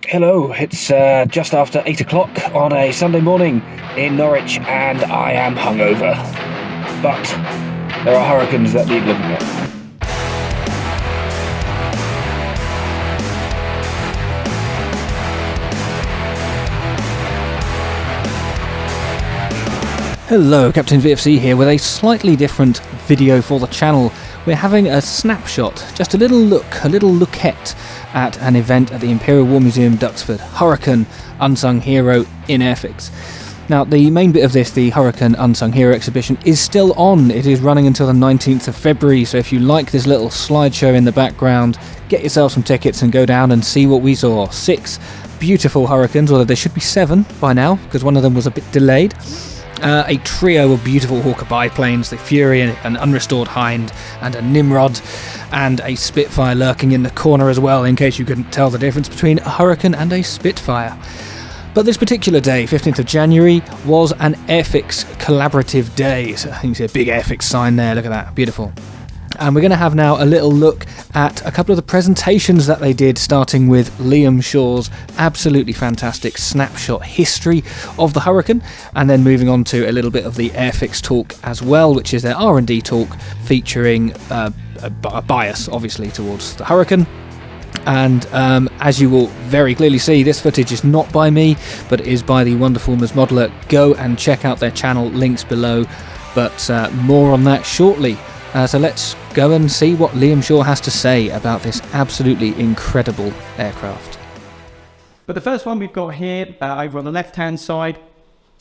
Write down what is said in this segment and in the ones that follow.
Hello, it's just after 8 o'clock on a Sunday morning in Norwich, and I am hungover. But there are hurricanes that need looking at. Hello, Captain VFC here with a slightly different video for the channel. We're having a snapshot, just a little lookette at an event at the Imperial War Museum Duxford, Hurricane Unsung Hero in Airfix. Now, the main bit of this, the Hurricane Unsung Hero exhibition, is still on. It is running until the 19th of February, so if you like this little slideshow in the background, get yourself some tickets and go down and see what we saw. 6 beautiful hurricanes, although there should be 7 by now, because one of them was a bit delayed. A trio of beautiful Hawker biplanes, the Fury, an unrestored Hind, and a Nimrod, and a Spitfire lurking in the corner as well, in case you couldn't tell the difference between a Hurricane and a Spitfire. But this particular day, 15th of January, was an Airfix collaborative day. So I think you see a big Airfix sign there, look at that, beautiful. And we're going to have now a little look at a couple of the presentations that they did, starting with Liam Shaw's absolutely fantastic snapshot history of the Hurricane, and then moving on to a little bit of the Airfix talk as well, which is their R&D talk featuring a bias, obviously, towards the Hurricane. And as you will very clearly see, this footage is not by me, but is by the wonderful Ms. Modeler. Go and check out their channel, links below, but more on that shortly. So let's go and see what Liam Shaw has to say about this absolutely incredible aircraft. But the first one we've got here, over on the left-hand side,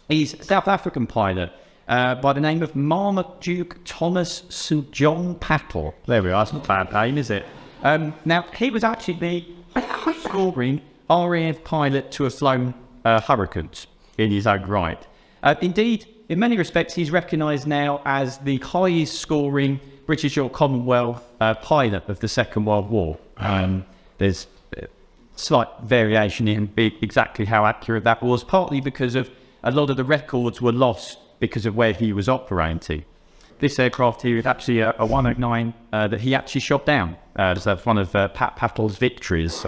is a South African pilot by the name of Marmaduke Thomas St John Pattle. There we are, it's not a bad name, is it? Now, he was actually the high-scoring RAF pilot to have flown Hurricanes in his own right. Indeed, in many respects, he's recognised now as the highest scoring British or Commonwealth pilot of the Second World War. There's slight variation in exactly how accurate that was, partly because of a lot of the records were lost because of where he was operating. This aircraft here is actually a 109 that he actually shot down. So that's one of Pat Pattle's victories,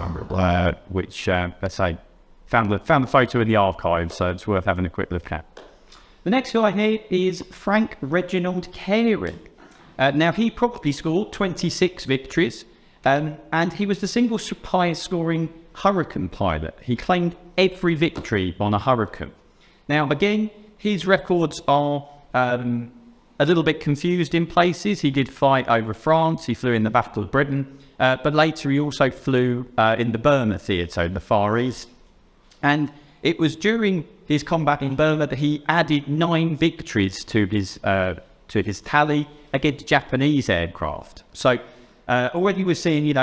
which, let's say, found the photo in the archive, so it's worth having a quick look at. The next guy here is Frank Reginald Carey. Now, he probably scored 26 victories, and he was the single highest scoring Hurricane pilot. He claimed every victory on a Hurricane. Now, again, his records are a little bit confused in places. He did fight over France, he flew in the Battle of Britain, but later he also flew in the Burma theatre in the Far East. And it was during his combat in Burma that he added 9 victories to his tally against Japanese aircraft. So already we're seeing,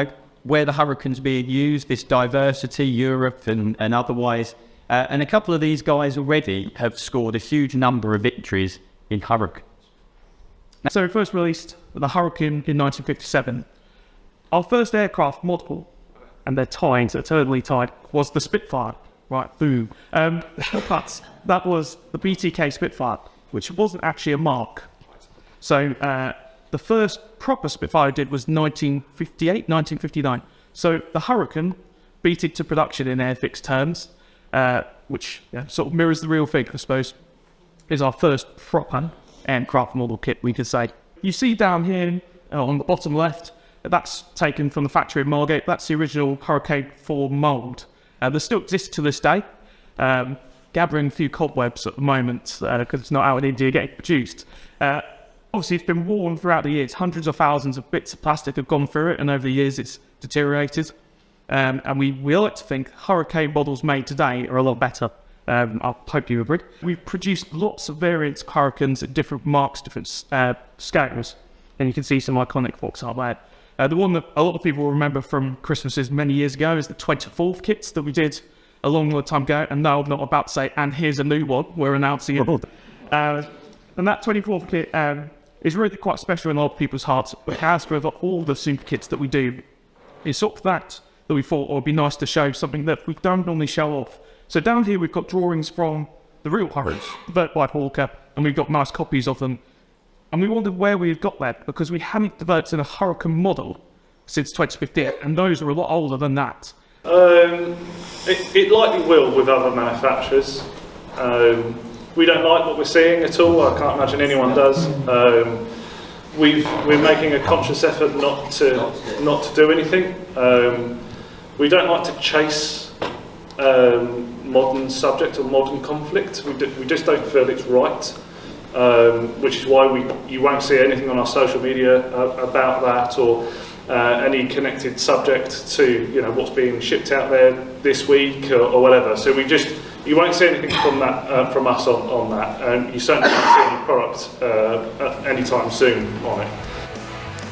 where the Hurricane's being used, this diversity, Europe and otherwise. And a couple of these guys already have scored a huge number of victories in Hurricanes. So we first released the Hurricane in 1957. Our first aircraft model, and they're tied, eternally tied, was the Spitfire. Right, boom. But that was the BTK Spitfire, which wasn't actually a mark. So the first proper Spitfire I did was 1958, 1959. So the Hurricane beat it to production in Airfix terms, which sort of mirrors the real thing, I suppose, is our first proper aircraft model kit, we could say. You see down here on the bottom left, that's taken from the factory in Margate. That's the original Hurricane 4 mould. That still exists to this day, gathering a few cobwebs at the moment because it's not out in India getting produced. Obviously, it's been worn throughout the years. Hundreds of thousands of bits of plastic have gone through it, and over the years it's deteriorated. And we like to think Hurricane models made today are a lot better. I hope you agree. We've produced lots of variants of Hurricanes at different marks, different scales, and you can see some iconic forks are there. The one that a lot of people will remember from Christmases many years ago is the 24th kits that we did a long time ago, and now I'm not about to say, and here's a new one, we're announcing it. And that 24th kit is really quite special in a lot of people's hearts. It has with all the super kits that we do. It's sort of that we thought it would be nice to show something that we don't normally show off. So down here we've got drawings from the real Hurricanes, built by Hawker, and we've got nice copies of them. And we wondered where we had got that, because we hadn't developed in a Hurricane model since 2015, and those are a lot older than that. It likely will with other manufacturers. We don't like what we're seeing at all. I can't imagine anyone does. We're making a conscious effort not to do anything. We don't like to chase modern subject or modern conflict. We just don't feel it's right, which is why you won't see anything on our social media about that, or any connected subject to what's being shipped out there this week or whatever. So you won't see anything from that from us on that, and you certainly won't see any product anytime soon on it.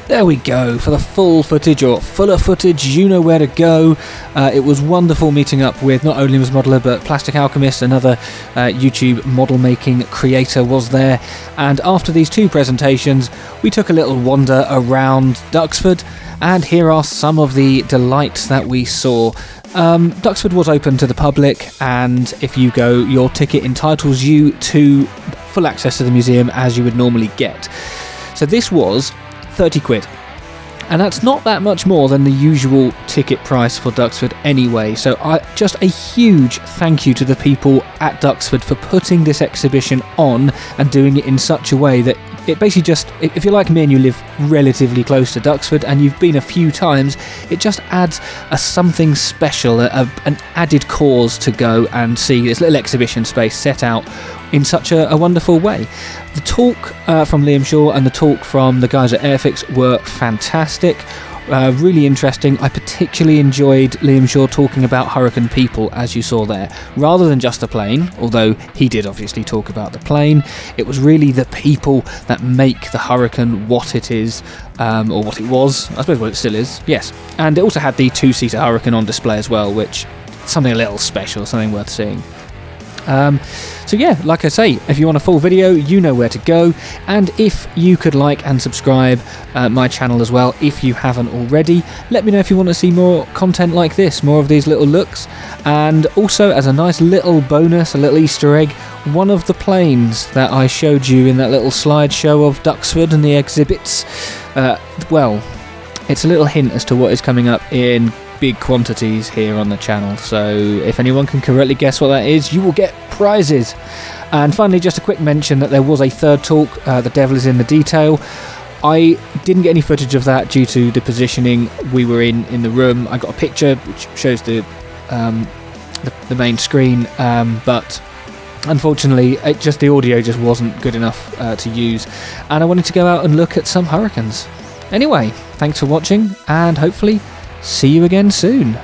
There we go, for the full footage, or fuller footage, you know where to go. It was wonderful meeting up with not only was Modeler, but Plastic Alchemist, another YouTube model making creator, was there. And after these two presentations, we took a little wander around Duxford, and here are some of the delights that we saw. Duxford was open to the public, and if you go, your ticket entitles you to full access to the museum as you would normally get. So this was 30 quid, and that's not that much more than the usual ticket price for Duxford anyway. So just a huge thank you to the people at Duxford for putting this exhibition on and doing it in such a way that it basically just, if you're like me and you live relatively close to Duxford and you've been a few times, it just adds something special, an added cause to go and see this little exhibition space set out in such a wonderful way. The talk from Liam Shaw and the talk from the guys at Airfix were fantastic. Really interesting. I particularly enjoyed Liam Shaw talking about Hurricane people, as you saw there. Rather than just the plane, although he did obviously talk about the plane, it was really the people that make the Hurricane what it is, or what it was. I suppose what it still is, yes. And it also had the two-seater Hurricane on display as well, which is something a little special, something worth seeing. So yeah, like I say, if you want a full video, you know where to go, and if you could like and subscribe my channel as well if you haven't already. Let me know if you want to see more content like this, more of these little looks, and also as a nice little bonus, a little Easter egg, one of the planes that I showed you in that little slideshow of Duxford and the exhibits, well, it's a little hint as to what is coming up in big quantities here on the channel, so if anyone can correctly guess what that is, you will get prizes. And finally, just a quick mention that there was a third talk, The Devil is in the Detail. I didn't get any footage of that due to the positioning we were in the room. I got a picture which shows the main screen, but unfortunately the audio just wasn't good enough to use, and I wanted to go out and look at some Hurricanes. Anyway, thanks for watching, and hopefully see you again soon.